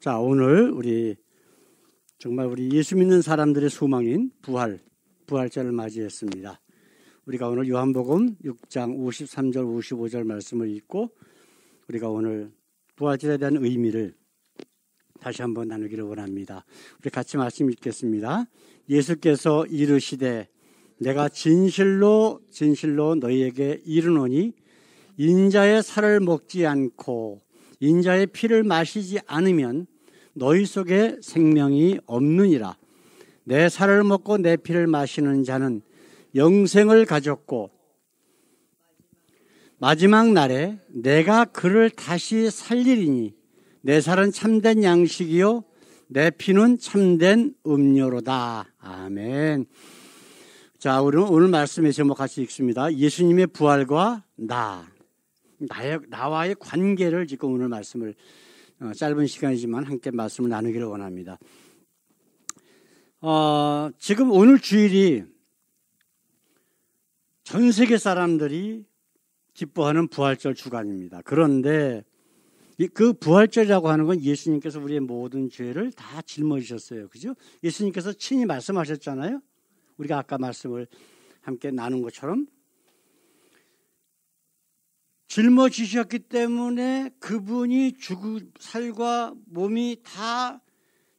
자, 오늘 정말 우리 예수 믿는 사람들의 소망인 부활절을 맞이했습니다. 우리가 오늘 요한복음 6장 53절 55절 말씀을 읽고 우리가 오늘 부활절에 대한 의미를 다시 한번 나누기를 원합니다. 우리 같이 말씀 읽겠습니다. 예수께서 이르시되 내가 진실로 너희에게 이르노니 인자의 살을 먹지 않고 인자의 피를 마시지 않으면 너희 속에 생명이 없느니라. 내 살을 먹고 내 피를 마시는 자는 영생을 가졌고 마지막 날에 내가 그를 다시 살리리니 내 살은 참된 양식이요 내 피는 참된 음료로다. 아멘. 자, 우리는 오늘 말씀의 제목 같이 읽습니다. 예수님의 부활과 나와의 관계를 지금 오늘 말씀을 짧은 시간이지만 함께 말씀을 나누기를 원합니다. 지금 오늘 주일이 전 세계 사람들이 기뻐하는 부활절 주간입니다. 그런데 그 부활절이라고 하는 건 예수님께서 우리의 모든 죄를 다 짊어지셨어요. 그죠? 예수님께서 친히 말씀하셨잖아요. 우리가 아까 말씀을 함께 나눈 것처럼 짊어지셨기 때문에 그분이 살과 몸이 다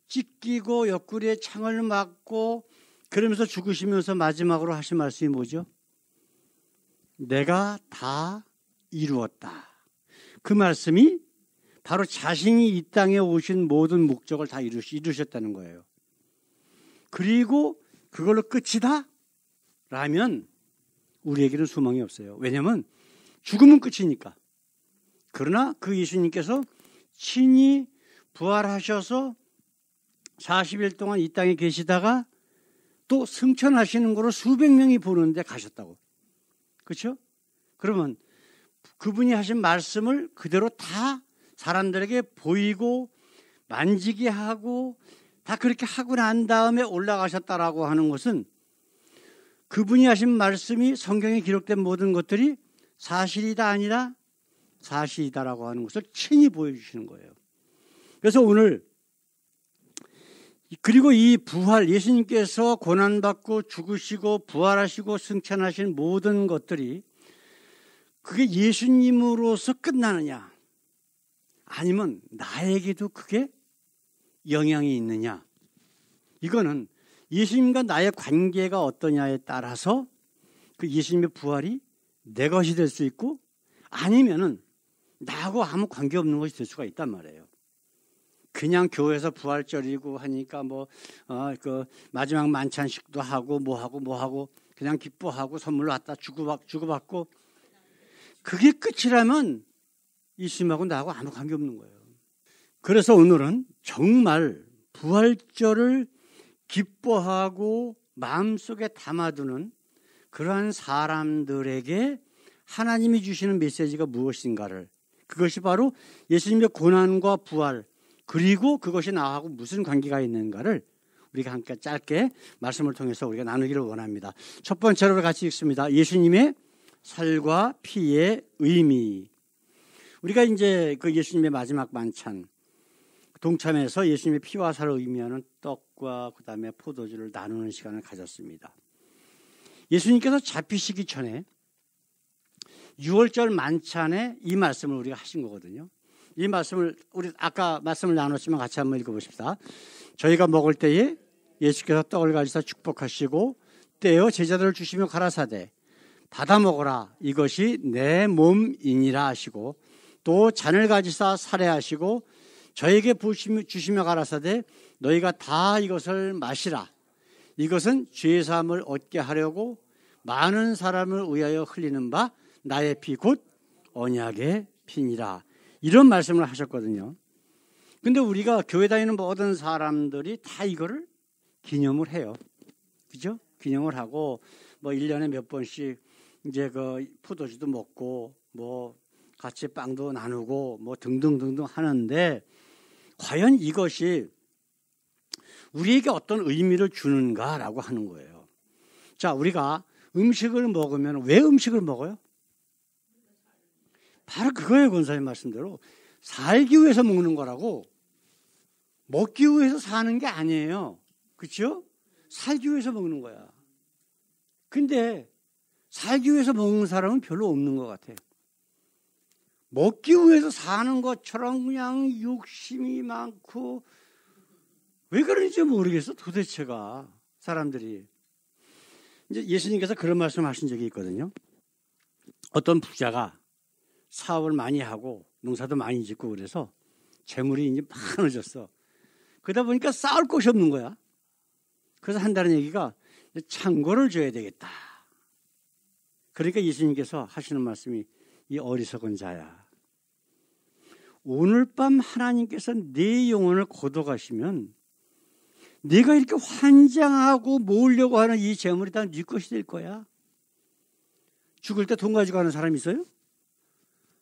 찢기고 옆구리에 창을 맞고 그러면서 죽으시면서 마지막으로 하신 말씀이 뭐죠? 내가 다 이루었다. 그 말씀이 바로 자신이 이 땅에 오신 모든 목적을 다 이루셨다는 거예요. 그리고 그걸로 끝이다? 라면 우리에게는 소망이 없어요. 왜냐하면 죽으면 끝이니까. 그러나 그 예수님께서 친히 부활하셔서 40일 동안 이 땅에 계시다가 또 승천하시는 거로 수백 명이 보는데 가셨다고. 그렇죠? 그러면 그분이 하신 말씀을 그대로 다 사람들에게 보이고 만지게 하고 다 그렇게 하고 난 다음에 올라가셨다라고 하는 것은 그분이 하신 말씀이 성경에 기록된 모든 것들이 사실이다 아니라 사실이다라고 하는 것을 친히 보여주시는 거예요. 그래서 오늘 그리고 이 부활 예수님께서 고난받고 죽으시고 부활하시고 승천하신 모든 것들이 그게 예수님으로서 끝나느냐 아니면 나에게도 그게 영향이 있느냐, 이거는 예수님과 나의 관계가 어떠냐에 따라서 그 예수님의 부활이 내 것이 될 수 있고 아니면은 나하고 아무 관계없는 것이 될 수가 있단 말이에요. 그냥 교회에서 부활절이고 하니까 그 마지막 만찬식도 하고 뭐 하고 그냥 기뻐하고 선물 갖다 주고받고 그게 끝이라면 예수님하고 나하고 아무 관계없는 거예요. 그래서 오늘은 정말 부활절을 기뻐하고 마음속에 담아두는 그러한 사람들에게 하나님이 주시는 메시지가 무엇인가를, 그것이 바로 예수님의 고난과 부활, 그리고 그것이 나하고 무슨 관계가 있는가를 우리가 함께 짧게 말씀을 통해서 우리가 나누기를 원합니다. 첫 번째로 같이 읽습니다. 예수님의 살과 피의 의미. 우리가 이제 그 예수님의 마지막 만찬 동참해서 예수님의 피와 살을 의미하는 떡과 그 다음에 포도주를 나누는 시간을 가졌습니다. 예수님께서 잡히시기 전에 6월절 만찬에 이 말씀을 우리가 하신 거거든요. 이 말씀을 우리 아까 말씀을 나눴지만 같이 한번 읽어보십시다. 저희가 먹을 때에 예수께서 떡을 가지사 축복하시고 떼어 제자들을 주시며 가라사대 받아 먹어라 이것이 내 몸이니라 하시고 또 잔을 가지사 살해하시고 저에게 주시며 가라사대 너희가 다 이것을 마시라. 이것은 죄 사함을 얻게 하려고 많은 사람을 위하여 흘리는 바 나의 피 곧 언약의 피니라. 이런 말씀을 하셨거든요. 근데 우리가 교회 다니는 모든 사람들이 다 이거를 기념을 해요. 그죠? 기념을 하고 1년에 몇 번씩 이제 그 포도주도 먹고 같이 빵도 나누고 등등등등 하는데 과연 이것이 우리에게 어떤 의미를 주는가라고 하는 거예요. 자, 우리가 음식을 먹으면 왜 음식을 먹어요? 바로 그거예요. 권사님 말씀대로 살기 위해서 먹는 거라고. 먹기 위해서 사는 게 아니에요. 그렇죠? 살기 위해서 먹는 거야. 근데 살기 위해서 먹는 사람은 별로 없는 것 같아요. 먹기 위해서 사는 것처럼 그냥 욕심이 많고 왜 그런지 모르겠어 도대체가 사람들이. 이제 예수님께서 그런 말씀하신 적이 있거든요. 어떤 부자가 사업을 많이 하고 농사도 많이 짓고 그래서 재물이 이제 많아졌어. 그러다 보니까 쌓을 곳이 없는 거야. 그래서 한다는 얘기가 창고를 줘야 되겠다. 그러니까 예수님께서 하시는 말씀이 이 어리석은 자야. 오늘 밤 하나님께서 내 영혼을 거둬가시면 네가 이렇게 환장하고 모으려고 하는 이 재물이 다 네 것이 될 거야. 죽을 때 돈 가지고 가는 사람 있어요?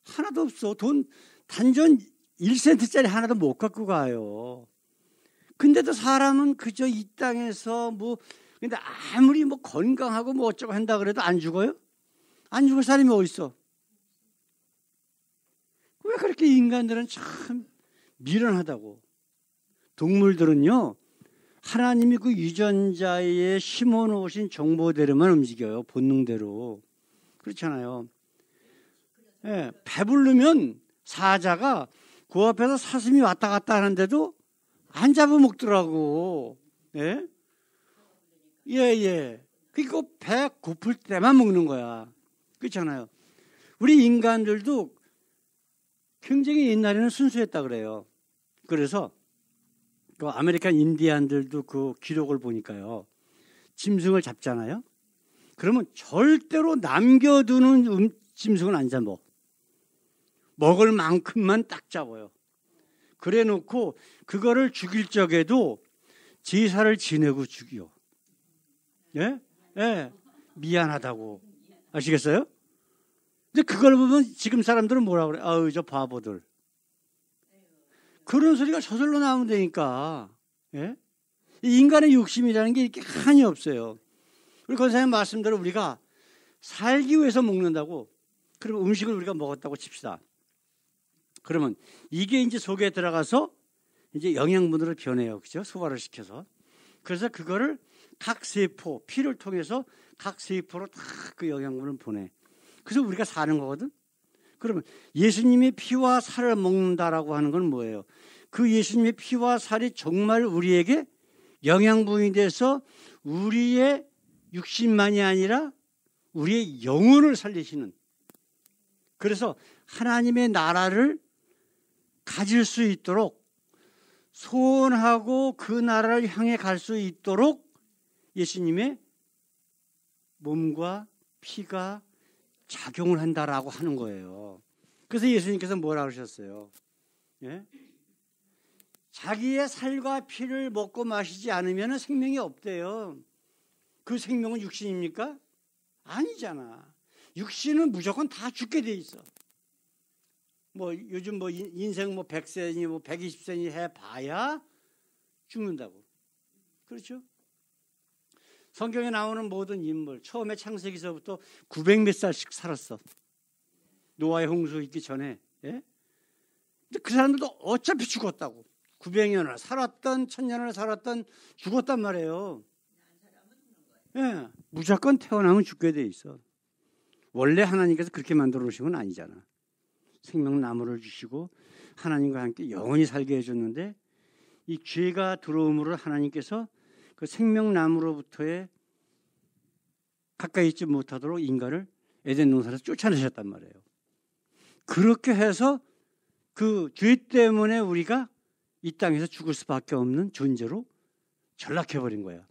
하나도 없어. 돈 단전 1센트짜리 하나도 못 갖고 가요. 근데도 사람은 그저 이 땅에서 근데 아무리 건강하고 어쩌고 한다 그래도 안 죽어요? 안 죽을 사람이 어디 있어? 왜 그렇게 인간들은 참 미련하다고. 동물들은요, 하나님이 그 유전자에 심어놓으신 정보대로만 움직여요. 본능대로. 그렇잖아요. 예, 배부르면 사자가 그 앞에서 사슴이 왔다 갔다 하는데도 안 잡아먹더라고. 예? 예. 그러니까 배 고플 때만 먹는 거야. 그렇잖아요. 우리 인간들도 굉장히 옛날에는 순수했다 그래요. 그래서 그 아메리칸 인디안들도 그 기록을 보니까요. 짐승을 잡잖아요. 그러면 절대로 남겨두는 짐승은 안 잡아. 먹을 만큼만 딱 잡아요. 그래 놓고 그거를 죽일 적에도 제사를 지내고 죽여. 예? 예. 미안하다고. 아시겠어요? 근데 그걸 보면 지금 사람들은 뭐라 그래? 아유, 저 바보들. 그런 소리가 저절로 나오면 되니까. 예? 인간의 욕심이라는 게 이렇게 한이 없어요. 우리 권사님 말씀대로 우리가 살기 위해서 먹는다고. 그러면 음식을 우리가 먹었다고 칩시다. 그러면 이게 이제 속에 들어가서 이제 영양분으로 변해요. 그죠? 소화를 시켜서. 그래서 그거를 각 세포, 피를 통해서 각 세포로 다 그 영양분을 보내. 그래서 우리가 사는 거거든. 그러면 예수님의 피와 살을 먹는다라고 하는 건 뭐예요? 그 예수님의 피와 살이 정말 우리에게 영양분이 돼서 우리의 육신만이 아니라 우리의 영혼을 살리시는. 그래서 하나님의 나라를 가질 수 있도록 소원하고 그 나라를 향해 갈 수 있도록 예수님의 몸과 피가 작용을 한다라고 하는 거예요. 그래서 예수님께서 뭐라 그러셨어요? 예? 자기의 살과 피를 먹고 마시지 않으면 생명이 없대요. 그 생명은 육신입니까? 아니잖아. 육신은 무조건 다 죽게 돼 있어. 요즘 인생 100세니 120세니 해봐야 죽는다고. 그렇죠? 성경에 나오는 모든 인물, 처음에 창세기서부터 900몇 살씩 살았어. 노아의 홍수 있기 전에. 예? 근데 그 사람들도 어차피 죽었다고. 900년을 살았던 1000년을 살았던 죽었단 말이에요. 예, 무조건 태어나면 죽게 돼 있어. 원래 하나님께서 그렇게 만들어 놓으신 건 아니잖아. 생명나무를 주시고 하나님과 함께 영원히 살게 해줬는데 이 죄가 들어옴으로 하나님께서 그 생명나무로부터의 가까이 있지 못하도록 인간을 에덴 동산에서 쫓아내셨단 말이에요. 그렇게 해서 그 죄 때문에 우리가 이 땅에서 죽을 수밖에 없는 존재로 전락해버린 거야.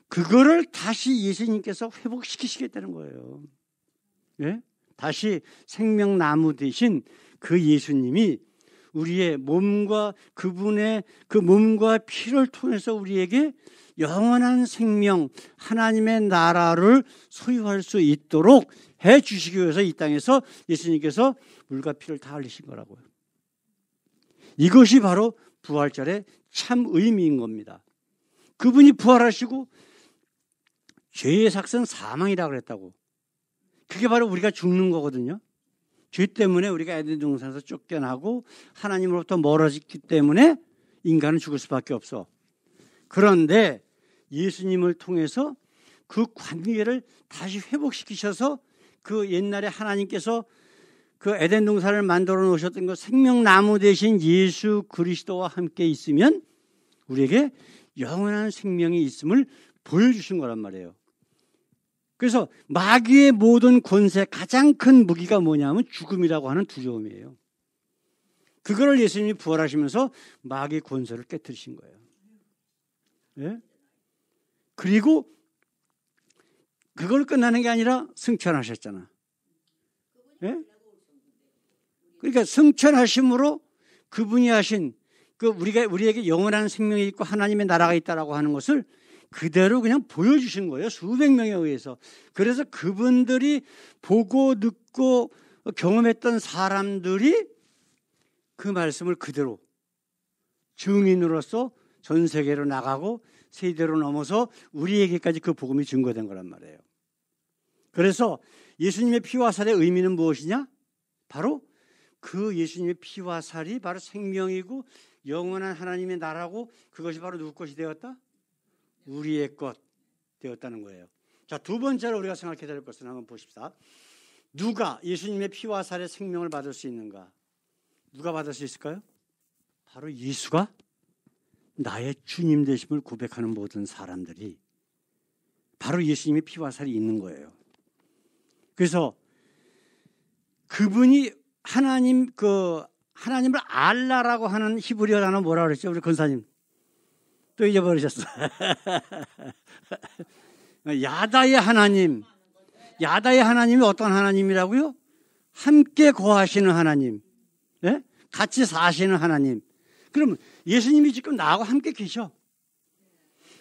그거를 다시 예수님께서 회복시키시겠다는 거예요. 예? 다시 생명나무 대신 그 예수님이 우리의 몸과 그분의 그 몸과 피를 통해서 우리에게 영원한 생명, 하나님의 나라를 소유할 수 있도록 해 주시기 위해서 이 땅에서 예수님께서 물과 피를 다 흘리신 거라고요. 이것이 바로 부활절의 참 의미인 겁니다. 그분이 부활하시고 죄의 삭은 사망이라고 그랬다고. 그게 바로 우리가 죽는 거거든요. 죄 때문에 우리가 에덴 동산에서 쫓겨나고 하나님으로부터 멀어졌기 때문에 인간은 죽을 수밖에 없어. 그런데 예수님을 통해서 그 관계를 다시 회복시키셔서 그 옛날에 하나님께서 그 에덴 동산을 만들어 놓으셨던 그 생명나무 대신 예수 그리스도와 함께 있으면 우리에게 영원한 생명이 있음을 보여주신 거란 말이에요. 그래서 마귀의 모든 권세 가장 큰 무기가 뭐냐면 죽음이라고 하는 두려움이에요. 그거를 예수님이 부활하시면서 마귀의 권세를 깨뜨리신 거예요. 예? 그리고 그걸 끝나는 게 아니라 승천하셨잖아. 예? 그러니까 승천하심으로 그분이 하신 그 우리에게 영원한 생명이 있고 하나님의 나라가 있다라고 하는 것을 그대로 그냥 보여주신 거예요. 수백 명에 의해서. 그래서 그분들이 보고 듣고 경험했던 사람들이 그 말씀을 그대로 증인으로서 전 세계로 나가고 세대로 넘어서 우리에게까지 그 복음이 증거된 거란 말이에요. 그래서 예수님의 피와 살의 의미는 무엇이냐? 바로 그 예수님의 피와 살이 바로 생명이고 영원한 하나님의 나라고 그것이 바로 누구 것이 되었다? 우리의 것 되었다는 거예요. 자, 두 번째로 우리가 생각해야 될 것은 한번 보십시다. 누가 예수님의 피와 살의 생명을 받을 수 있는가? 누가 받을 수 있을까요? 바로 예수가 나의 주님 되심을 고백하는 모든 사람들이 바로 예수님의 피와 살이 있는 거예요. 그래서 그분이 하나님을 알라라고 하는 히브리어 단어 뭐라 그랬죠? 우리 권사님 또 잊어버리셨어. 야다의 하나님. 야다의 하나님이 어떤 하나님이라고요? 함께 거하시는 하나님. 네? 같이 사시는 하나님. 그러면 예수님이 지금 나하고 함께 계셔.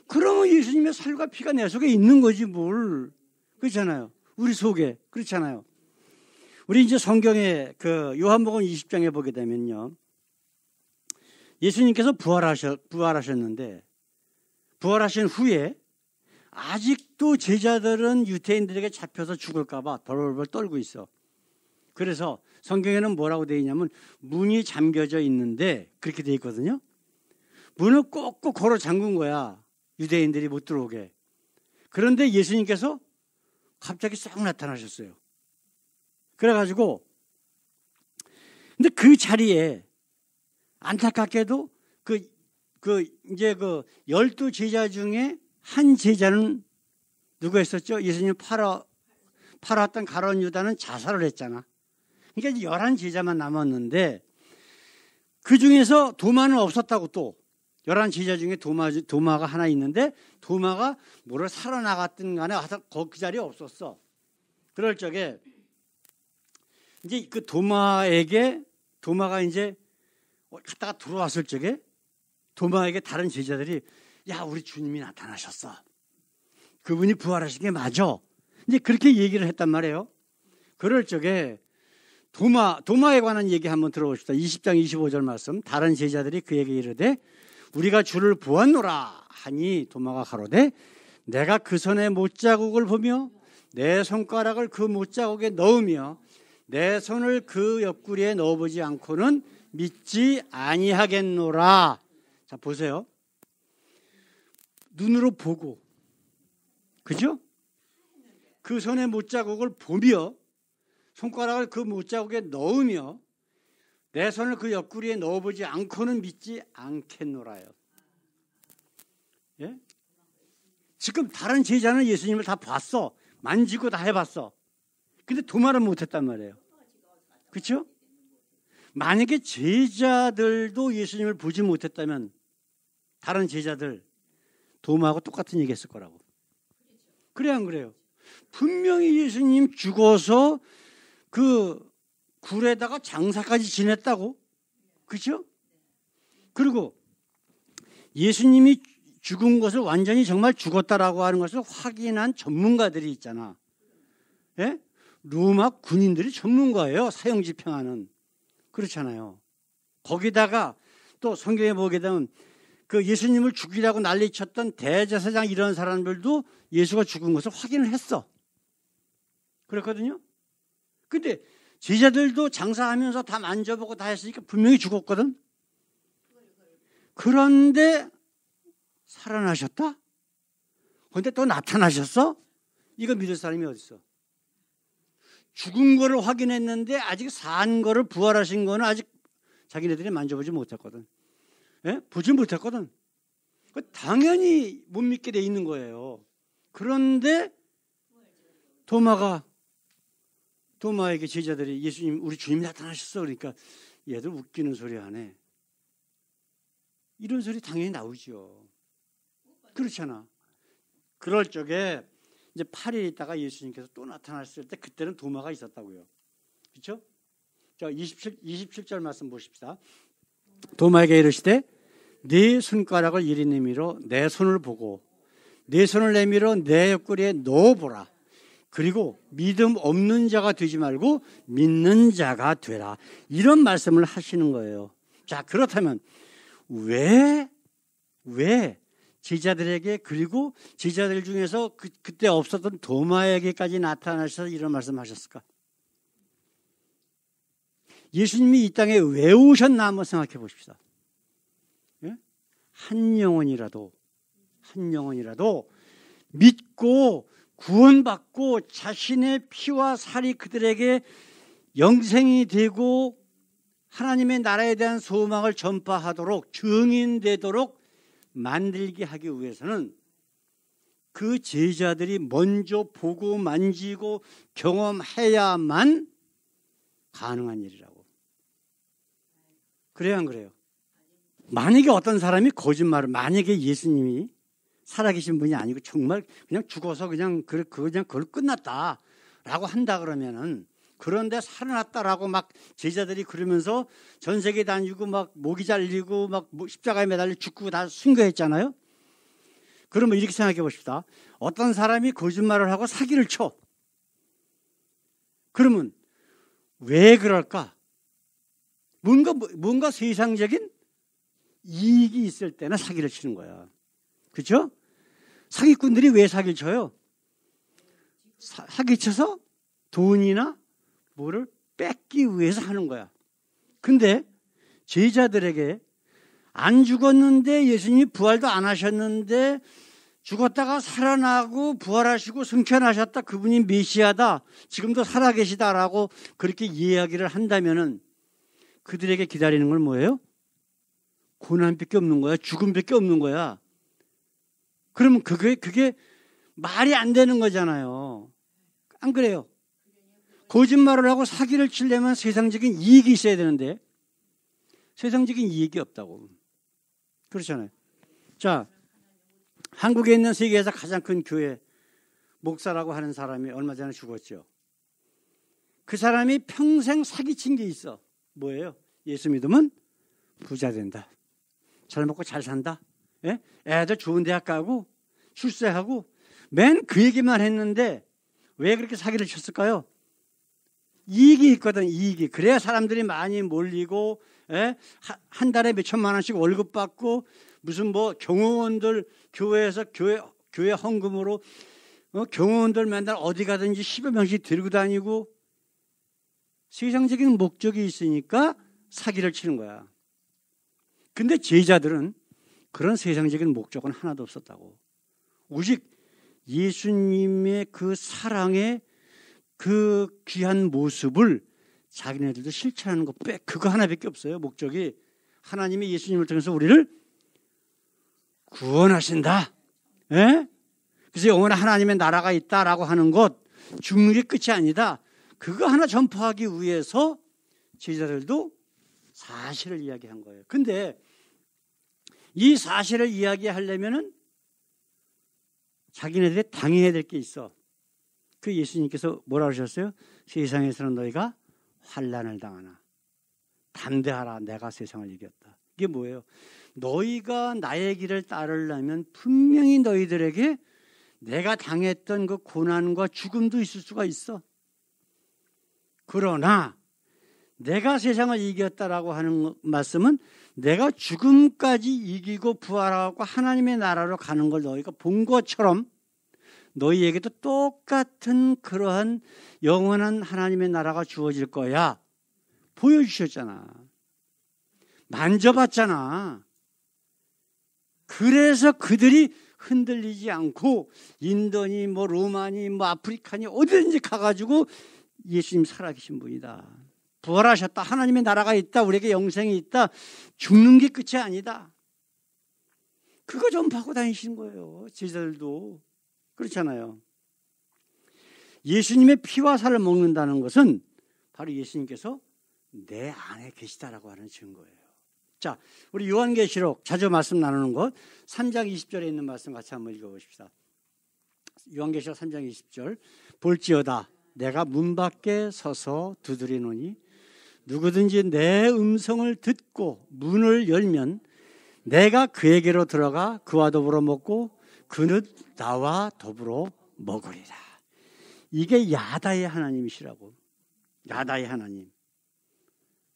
그러면 예수님의 살과 피가 내 속에 있는 거지 뭘. 그렇잖아요. 우리 속에. 그렇잖아요. 우리 이제 성경에 그 요한복음 20장에 보게 되면요. 예수님께서 부활하셨는데 부활하신 후에 아직도 제자들은 유대인들에게 잡혀서 죽을까 봐 벌벌 떨고 있어. 그래서 성경에는 뭐라고 되어 있냐면 문이 잠겨져 있는데 그렇게 되어 있거든요. 문을 꼭꼭 걸어 잠근 거야. 유대인들이 못 들어오게. 그런데 예수님께서 갑자기 싹 나타나셨어요. 그래가지고 근데 그 자리에 안타깝게도 이제 12 제자 중에 한 제자는 누구였었죠? 예수님 팔았던 가룟 유다는 자살을 했잖아. 그러니까 이제 11 제자만 남았는데 그 중에서 도마는 없었다고 또 11 제자 중에 도마가 하나 있는데 도마가 뭐를 사러 나갔든 간에 와서 그 자리에 없었어. 그럴 적에 이제 그 도마가 이제 갔다가 들어왔을 적에 도마에게 다른 제자들이 야 우리 주님이 나타나셨어. 그분이 부활하신 게 맞아. 이제 그렇게 얘기를 했단 말이에요. 그럴 적에 도마에 관한 얘기 한번 들어봅시다. 20장 25절 말씀. 다른 제자들이 그에게 이르되 우리가 주를 보았노라 하니 도마가 가로되 내가 그 손의 못자국을 보며 내 손가락을 그 못자국에 넣으며 내 손을 그 옆구리에 넣어보지 않고는 믿지 아니하겠노라. 자 보세요. 눈으로 보고 그죠? 그 손의 못자국을 보며 손가락을 그 못자국에 넣으며 내 손을 그 옆구리에 넣어보지 않고는 믿지 않겠노라요. 예? 지금 다른 제자는 예수님을 다 봤어. 만지고 다 해봤어. 근데 도마를 못했단 말이에요. 그렇죠? 만약에 제자들도 예수님을 보지 못했다면 다른 제자들 도마하고 똑같은 얘기 했을 거라고. 그래 안 그래요? 분명히 예수님 죽어서 그 굴에다가 장사까지 지냈다고. 그렇죠? 그리고 예수님이 죽은 것을 완전히 정말 죽었다라고 하는 것을 확인한 전문가들이 있잖아. 예? 로마 군인들이 전문가예요. 사형집행하는. 그렇잖아요. 거기다가 또 성경에 보게 되면 그 예수님을 죽이라고 난리쳤던 대제사장 이런 사람들도 예수가 죽은 것을 확인을 했어. 그렇거든요. 근데 제자들도 장사하면서 다 만져보고 다 했으니까 분명히 죽었거든. 그런데 살아나셨다? 그런데 또 나타나셨어? 이거 믿을 사람이 어디 있어? 죽은 거를 확인했는데 아직 산 거를 부활하신 거는 아직 자기네들이 만져보지 못했거든. 예? 보지 못했거든. 당연히 못 믿게 돼 있는 거예요. 그런데 도마에게 제자들이 예수님, 우리 주님 나타나셨어. 그러니까 얘들 웃기는 소리 하네. 이런 소리 당연히 나오죠. 그렇잖아. 그럴 적에 이제 8일 있다가 예수님께서 또 나타났을 때 그때는 도마가 있었다고요. 그렇죠? 자, 27절 말씀 보십시다. 도마에게 이르시되 네 손가락을 이리 내밀어 내 손을 보고 내 손을 내밀어 내 옆구리에 넣어보라. 그리고 믿음 없는 자가 되지 말고 믿는 자가 되라. 이런 말씀을 하시는 거예요. 자, 그렇다면 왜 제자들에게, 그리고 제자들 중에서 그때 없었던 도마에게까지 나타나셔서 이런 말씀하셨을까? 예수님이 이 땅에 왜 오셨나 한번 생각해 보십시다. 예? 한 영혼이라도 믿고 구원받고 자신의 피와 살이 그들에게 영생이 되고 하나님의 나라에 대한 소망을 전파하도록 증인되도록 만들게 하기 위해서는 그 제자들이 먼저 보고 만지고 경험해야만 가능한 일이라고. 그래요, 안 그래요? 만약에 어떤 사람이 거짓말을, 만약에 예수님이 살아계신 분이 아니고 정말 그냥 죽어서 그냥 그걸 끝났다라고 한다 그러면은, 그런데 살아났다라고 막 제자들이 그러면서 전 세계 다니고 막 목이 잘리고 막 십자가에 매달려 죽고 다 순교했잖아요. 그러면 이렇게 생각해 봅시다. 어떤 사람이 거짓말을 하고 사기를 쳐. 그러면 왜 그럴까? 뭔가 세상적인 이익이 있을 때는 사기를 치는 거야. 그렇죠? 사기꾼들이 왜 사기를 쳐요? 사기쳐서 돈이나 뭐를 뺏기 위해서 하는 거야. 근데 제자들에게 안 죽었는데, 예수님이 부활도 안 하셨는데 죽었다가 살아나고 부활하시고 승천하셨다, 그분이 메시아다, 지금도 살아계시다라고 그렇게 이야기를 한다면은 그들에게 기다리는 건 뭐예요? 고난밖에 없는 거야. 죽음밖에 없는 거야. 그러면 그게 말이 안 되는 거잖아요. 안 그래요? 거짓말을 하고 사기를 치려면 세상적인 이익이 있어야 되는데 세상적인 이익이 없다고. 그렇잖아요. 자, 한국에 있는 세계에서 가장 큰 교회 목사라고 하는 사람이 얼마 전에 죽었죠. 그 사람이 평생 사기친 게 있어. 뭐예요? 예수 믿으면 부자 된다, 잘 먹고 잘 산다, 예? 애들 좋은 대학 가고 출세하고, 맨 그 얘기만 했는데 왜 그렇게 사기를 쳤을까요? 이익이 있거든, 이익이. 그래야 사람들이 많이 몰리고, 예? 한 달에 몇 천만 원씩 월급 받고, 무슨 뭐 경호원들 교회에서 교회 헌금으로 경호원들 맨날 어디 가든지 10여 명씩 들고 다니고, 세상적인 목적이 있으니까 사기를 치는 거야. 근데 제자들은 그런 세상적인 목적은 하나도 없었다고. 오직 예수님의 그 사랑의 그 귀한 모습을 자기네들도 실천하는 것 그거 하나밖에 없어요. 목적이 하나님이 예수님을 통해서 우리를 구원하신다, 예? 그래서 영원한 하나님의 나라가 있다라고 하는 것, 죽는 게 끝이 아니다, 그거 하나 전파하기 위해서 제자들도 사실을 이야기한 거예요. 근데 이 사실을 이야기하려면은 자기네들이 당해야 될 게 있어. 그 예수님께서 뭐라 그러셨어요? 세상에서는 너희가 환난을 당하나 담대하라, 내가 세상을 이겼다. 이게 뭐예요? 너희가 나의 길을 따르려면 분명히 너희들에게 내가 당했던 그 고난과 죽음도 있을 수가 있어. 그러나 내가 세상을 이겼다라고 하는 말씀은 내가 죽음까지 이기고 부활하고 하나님의 나라로 가는 걸 너희가 본 것처럼 너희에게도 똑같은 그러한 영원한 하나님의 나라가 주어질 거야. 보여주셨잖아. 만져봤잖아. 그래서 그들이 흔들리지 않고 인도니 뭐 로마니 뭐 아프리카니 어디든지 가가지고 예수님 살아계신 분이다. 부활하셨다. 하나님의 나라가 있다. 우리에게 영생이 있다. 죽는 게 끝이 아니다. 그거 전파하고 다니시는 거예요. 제자들도. 그렇잖아요. 예수님의 피와 살을 먹는다는 것은 바로 예수님께서 내 안에 계시다라고 하는 증거예요. 자, 우리 요한계시록 자주 말씀 나누는 것 3장 20절에 있는 말씀 같이 한번 읽어보십시다. 요한계시록 3장 20절 볼지어다 내가 문 밖에 서서 두드리노니 누구든지 내 음성을 듣고 문을 열면 내가 그에게로 들어가 그와 더불어 먹고 그는 나와 더불어 먹으리라. 이게 야다의 하나님이시라고. 야다의 하나님.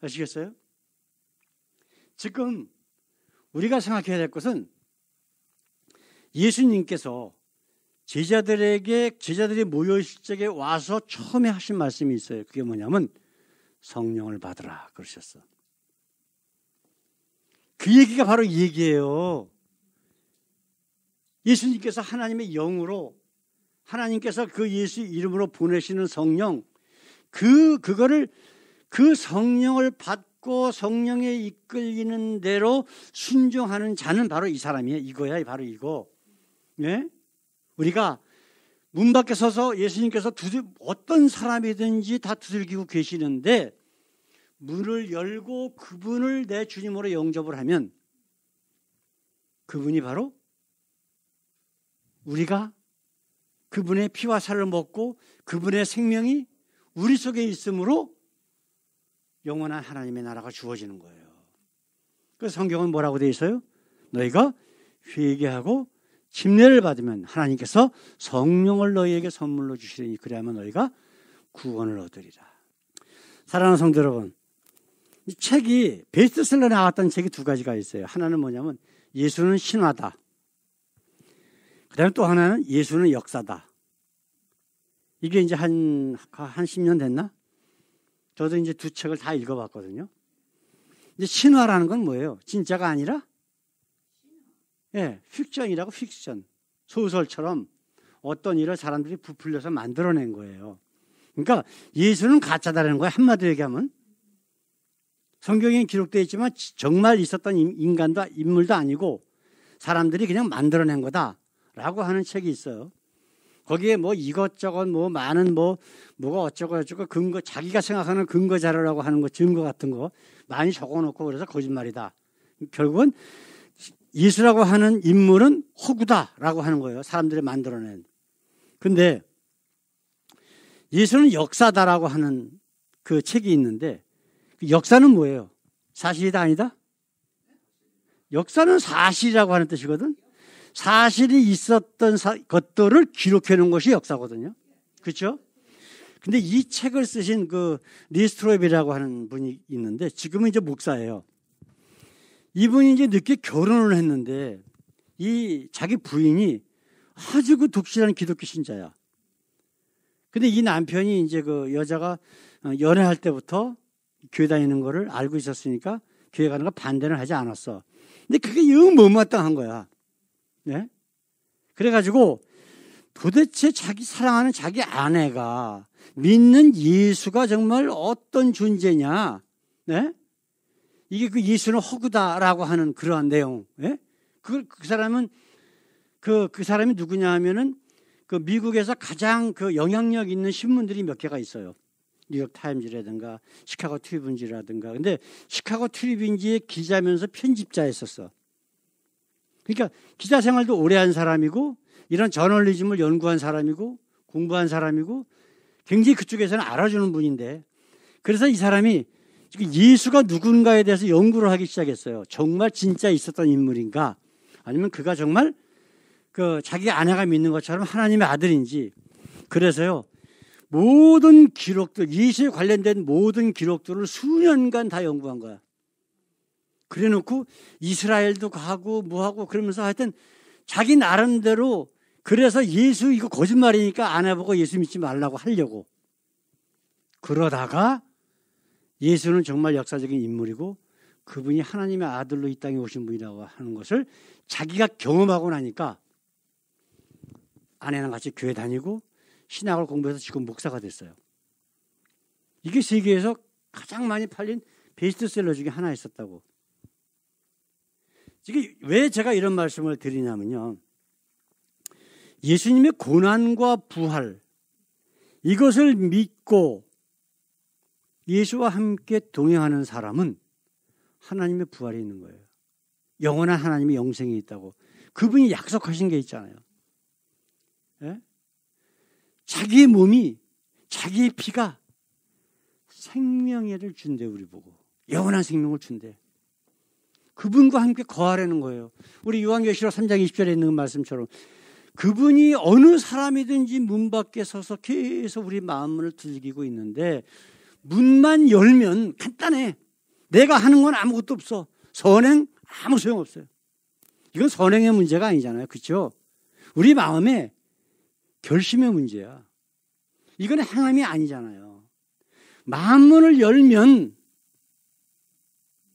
아시겠어요? 지금 우리가 생각해야 될 것은 예수님께서 제자들이 모여있을 적에 와서 처음에 하신 말씀이 있어요. 그게 뭐냐면 성령을 받으라 그러셨어. 그 얘기가 바로 이 얘기예요. 예수님께서 하나님의 영으로 하나님께서 그 예수 이름으로 보내시는 성령 그 성령을 받고 성령에 이끌리는 대로 순종하는 자는 바로 이 사람이에요. 이거야, 바로 이거. 네? 우리가 문 밖에 서서 예수님께서 어떤 사람이든지 다 두들기고 계시는데 문을 열고 그분을 내 주님으로 영접을 하면 그분이 바로 우리가 그분의 피와 살을 먹고 그분의 생명이 우리 속에 있으므로 영원한 하나님의 나라가 주어지는 거예요. 그래서 성경은 뭐라고 되어 있어요? 너희가 회개하고 침례를 받으면 하나님께서 성령을 너희에게 선물로 주시리니 그래야만 너희가 구원을 얻으리라. 사랑하는 성도 여러분, 이 책이 베스트셀러에 나왔던 책이 두 가지가 있어요. 하나는 뭐냐면 예수는 신화다. 그 다음에 또 하나는 예수는 역사다. 이게 이제 한 10년 됐나? 저도 이제 두 책을 다 읽어봤거든요. 이제 신화라는 건 뭐예요? 진짜가 아니라? 예, 픽션이라고 픽션. 소설처럼 어떤 일을 사람들이 부풀려서 만들어낸 거예요. 그러니까 예수는 가짜다라는 거예요. 한마디로 얘기하면. 성경에 기록되어 있지만 정말 있었던 인물도 아니고 사람들이 그냥 만들어낸 거다라고 하는 책이 있어요. 거기에 뭐 이것저것 뭐 많은 뭐가 어쩌고 근거 자기가 생각하는 근거 자료라고 하는 거 증거 같은 거 많이 적어놓고 그래서 거짓말이다. 결국은 예수라고 하는 인물은 허구다라고 하는 거예요. 사람들이 만들어낸. 근데 예수는 역사다라고 하는 그 책이 있는데 그 역사는 뭐예요? 사실이다 아니다? 역사는 사실이라고 하는 뜻이거든. 사실이 있었던 것들을 기록해 놓은 것이 역사거든요. 그렇죠? 근데 이 책을 쓰신 그 리스트로비라고 하는 분이 있는데 지금은 이제 목사예요. 이분이 이제 늦게 결혼을 했는데 이 자기 부인이 아주 그 독실한 기독교 신자야. 근데 이 남편이 이제 그 여자가 연애할 때부터 교회 다니는 거를 알고 있었으니까 교회 가는 거 반대는 하지 않았어. 근데 그게 영 못마땅한 거야. 네? 그래가지고 도대체 자기 사랑하는 자기 아내가 믿는 예수가 정말 어떤 존재냐? 네? 이게 그 예수는 허구다라고 하는 그러한 내용. 네? 그 사람은 그 사람이 누구냐 하면은 그 미국에서 가장 그 영향력 있는 신문들이 몇 개가 있어요. 뉴욕 타임즈라든가 시카고 트리뷴지라든가. 근데 시카고 트리뷴지의 기자면서 편집자였었어. 그러니까 기자 생활도 오래 한 사람이고 이런 저널리즘을 연구한 사람이고 공부한 사람이고 굉장히 그쪽에서는 알아주는 분인데 그래서 이 사람이 예수가 누군가에 대해서 연구를 하기 시작했어요. 정말 진짜 있었던 인물인가 아니면 그가 정말 그 자기 아내가 믿는 것처럼 하나님의 아들인지. 그래서요 모든 기록들 예수에 관련된 모든 기록들을 수년간 다 연구한 거야. 그래놓고 이스라엘도 가고 뭐하고 그러면서 하여튼 자기 나름대로 그래서 예수 이거 거짓말이니까 안 해보고 예수 믿지 말라고 하려고. 그러다가 예수는 정말 역사적인 인물이고 그분이 하나님의 아들로 이 땅에 오신 분이라고 하는 것을 자기가 경험하고 나니까 아내랑 같이 교회 다니고 신학을 공부해서 지금 목사가 됐어요. 이게 세계에서 가장 많이 팔린 베스트셀러 중에 하나였었다고. 이게 왜 제가 이런 말씀을 드리냐면요. 예수님의 고난과 부활, 이것을 믿고 예수와 함께 동행하는 사람은 하나님의 부활이 있는 거예요. 영원한 하나님의 영생이 있다고. 그분이 약속하신 게 있잖아요. 예? 자기의 몸이, 자기의 피가 생명을 준대, 우리 보고. 영원한 생명을 준대. 그분과 함께 거하라는 거예요. 우리 요한계시록 3장 20절에 있는 말씀처럼 그분이 어느 사람이든지 문 밖에 서서 계속 우리 마음문을 두들기고 있는데 문만 열면 간단해. 내가 하는 건 아무것도 없어. 선행 아무 소용없어요. 이건 선행의 문제가 아니잖아요. 그렇죠? 우리 마음의 결심의 문제야. 이건 행함이 아니잖아요. 마음문을 열면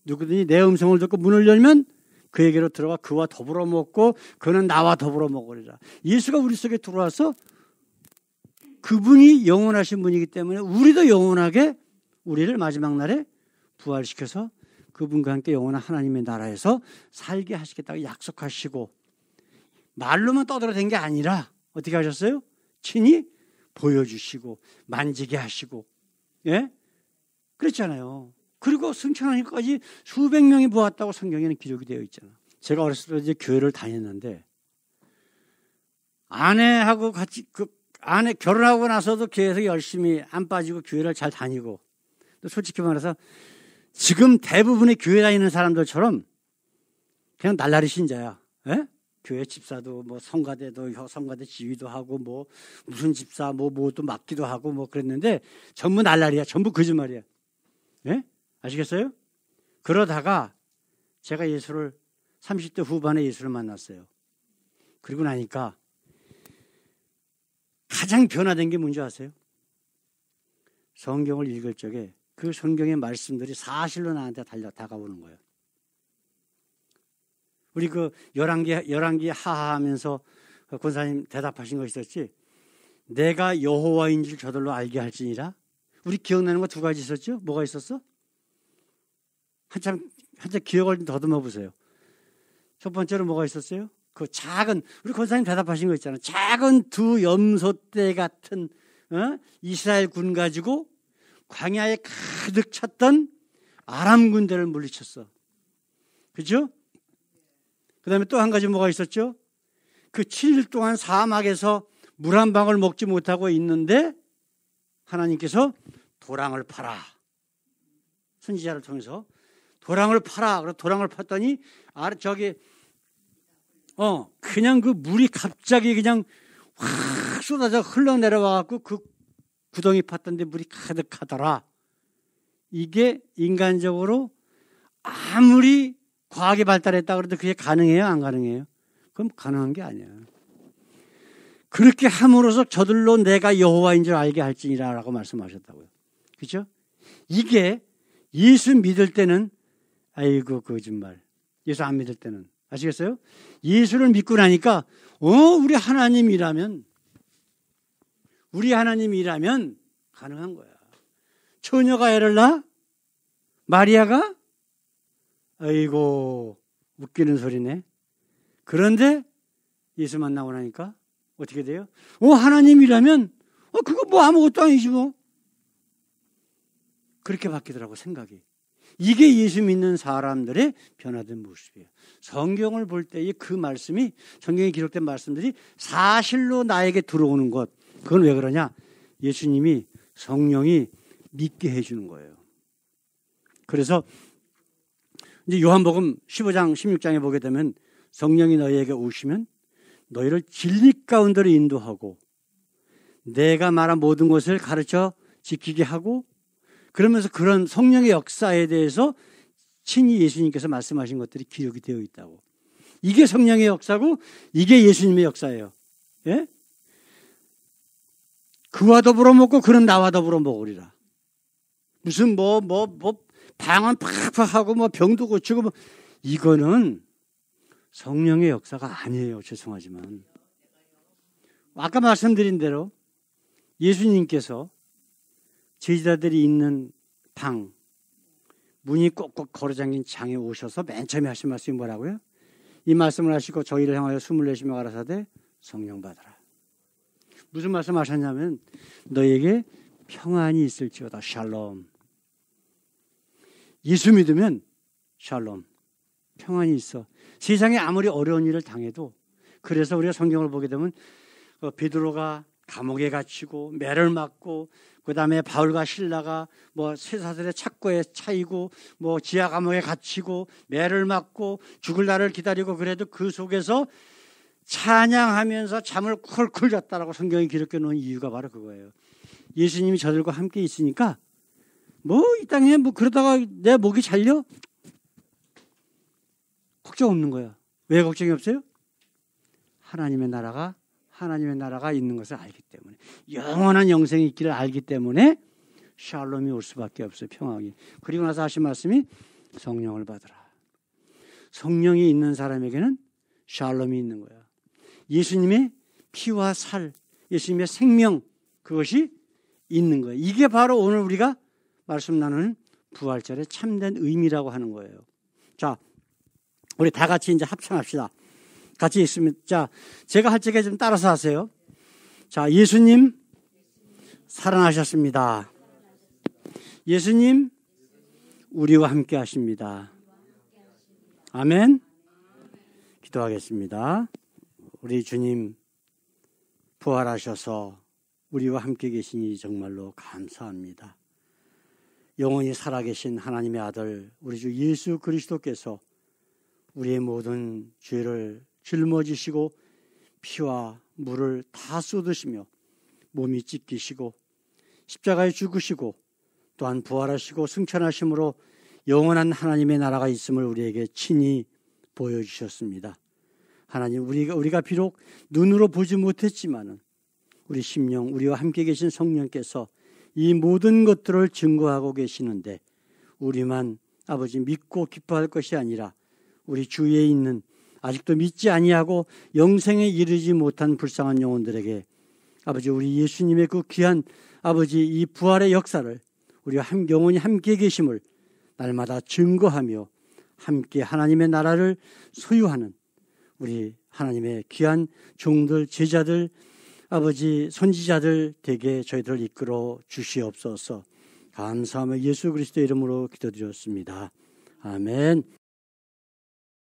누구든지 내 음성을 듣고 문을 열면 그에게로 들어가 그와 더불어 먹고 그는 나와 더불어 먹으리라. 예수가 우리 속에 들어와서 그분이 영원하신 분이기 때문에 우리도 영원하게 우리를 마지막 날에 부활시켜서 그분과 함께 영원한 하나님의 나라에서 살게 하시겠다고 약속하시고 말로만 떠들어댄 게 아니라 어떻게 하셨어요? 친히 보여주시고 만지게 하시고, 예? 그랬잖아요. 그리고 승천하니까지 수백 명이 보았다고 성경에는 기록이 되어 있잖아. 제가 어렸을 때 이제 교회를 다녔는데 아내하고 같이 아내 결혼하고 나서도 교회에서 열심히 안 빠지고 교회를 잘 다니고, 또 솔직히 말해서 지금 대부분의 교회 다니는 사람들처럼 그냥 날라리 신자야. 예? 교회 집사도 뭐 성가대도 성가대 지휘도 하고 뭐 무슨 집사 뭐또 맡기도 하고 뭐 그랬는데 전부 날라리야. 전부 거짓말이야. 예? 아시겠어요? 그러다가 제가 예수를 30대 후반에 예수를 만났어요. 그리고 나니까 가장 변화된 게 뭔지 아세요? 성경을 읽을 적에 그 성경의 말씀들이 사실로 나한테 다가오는 거예요. 우리 그 열왕기 하하하면서 권사님 대답하신 거 있었지? 내가 여호와인 줄 저들로 알게 할지니라. 우리 기억나는 거 두 가지 있었죠? 뭐가 있었어? 한참 기억을 좀 더듬어 보세요. 첫 번째로 뭐가 있었어요? 그 작은, 우리 권사님 대답하신 거 있잖아요. 작은 두 염소떼 같은 이스라엘 군 가지고 광야에 가득 찼던 아람 군대를 물리쳤어. 그죠? 그 다음에 또 한 가지 뭐가 있었죠? 그 7일 동안 사막에서 물 한 방울 먹지 못하고 있는데 하나님께서 도랑을 파라. 선지자를 통해서 도랑을 파라. 그래서 도랑을 팠더니 그냥 그 물이 갑자기 그냥 확 쏟아져 흘러내려와갖고 그 구덩이 팠던데 물이 가득하더라. 이게 인간적으로 아무리 과학이 발달했다 그래도 그게 가능해요? 안 가능해요? 그럼 가능한 게 아니야. 그렇게 함으로써 저들로 내가 여호와인 줄 알게 할지니라 라고 말씀하셨다고요. 그렇죠? 이게 예수 믿을 때는 아이고 거짓말. 예수 안 믿을 때는. 아시겠어요? 예수를 믿고 나니까 우리 하나님이라면 가능한 거야. 처녀가 애를 낳아? 마리아가? 아이고 웃기는 소리네. 그런데 예수 만나고 나니까 어떻게 돼요? 하나님이라면 그거 뭐 아무것도 아니지 뭐. 그렇게 바뀌더라고 생각이. 이게 예수 믿는 사람들의 변화된 모습이에요. 성경을 볼 때의 그 말씀이, 성경에 기록된 말씀들이 사실로 나에게 들어오는 것. 그건 왜 그러냐? 예수님이, 성령이 믿게 해주는 거예요. 그래서 이제 요한복음 15장 16장에 보게 되면 성령이 너희에게 오시면 너희를 진리 가운데로 인도하고 내가 말한 모든 것을 가르쳐 지키게 하고, 그러면서 그런 성령의 역사에 대해서 친히 예수님께서 말씀하신 것들이 기록이 되어 있다고. 이게 성령의 역사고 이게 예수님의 역사예요. 예? 그와 더불어 먹고 그는 나와 더불어 먹으리라. 무슨 방언 팍팍 하고 뭐 병도 고치고 뭐 이거는 성령의 역사가 아니에요. 죄송하지만. 아까 말씀드린 대로 예수님께서 제자들이 있는 방, 문이 꼭꼭 걸어잠긴 장에 오셔서 맨 처음에 하신 말씀이 뭐라고요? 이 말씀을 하시고 저희를 향하여 숨을 내쉬며 가라사대 성령 받으라. 무슨 말씀 하셨냐면 너에게 평안이 있을지어다. 샬롬. 예수 믿으면 샬롬. 평안이 있어. 세상에 아무리 어려운 일을 당해도 그래서 우리가 성경을 보게 되면 베드로가 감옥에 갇히고 매를 맞고 그다음에 바울과 실라가 뭐 쇠사슬의 착고에 차이고 뭐 지하 감옥에 갇히고 매를 맞고 죽을 날을 기다리고 그래도 그 속에서 찬양하면서 잠을 콜콜 잤다라고 성경이 기록해 놓은 이유가 바로 그거예요. 예수님이 저들과 함께 있으니까 뭐 이 땅에 뭐 그러다가 내 목이 잘려? 걱정 없는 거야. 왜 걱정이 없어요? 하나님의 나라가 있는 것을 알기 때문에, 영원한 영생이 있기를 알기 때문에 샬롬이 올 수밖에 없어요. 평안이. 그리고 나서 하신 말씀이 성령을 받으라. 성령이 있는 사람에게는 샬롬이 있는 거야. 예수님의 피와 살, 예수님의 생명, 그것이 있는 거예요. 이게 바로 오늘 우리가 말씀 나누는 부활절의 참된 의미라고 하는 거예요. 자, 우리 다 같이 이제 합창합시다. 같이 있으면, 자, 제가 할 적에 좀 따라서 하세요. 자, 예수님 살아나셨습니다. 예수님 우리와 함께 하십니다. 아멘. 기도하겠습니다. 우리 주님 부활하셔서 우리와 함께 계시니 정말로 감사합니다. 영원히 살아계신 하나님의 아들 우리 주 예수 그리스도께서 우리의 모든 죄를 짊어지시고 피와 물을 다 쏟으시며 몸이 찢기시고 십자가에 죽으시고 또한 부활하시고 승천하심으로 영원한 하나님의 나라가 있음을 우리에게 친히 보여주셨습니다. 하나님, 우리가 비록 눈으로 보지 못했지만은 우리 심령, 우리와 함께 계신 성령께서 이 모든 것들을 증거하고 계시는데 우리만 아버지 믿고 기뻐할 것이 아니라 우리 주위에 있는 아직도 믿지 아니하고 영생에 이르지 못한 불쌍한 영혼들에게 아버지 우리 예수님의 그 귀한 아버지 이 부활의 역사를 우리와 영원히 함께 계심을 날마다 증거하며 함께 하나님의 나라를 소유하는 우리 하나님의 귀한 종들, 제자들, 아버지 선지자들 되게 저희들을 이끌어 주시옵소서. 감사하며 예수 그리스도의 이름으로 기도드렸습니다. 아멘.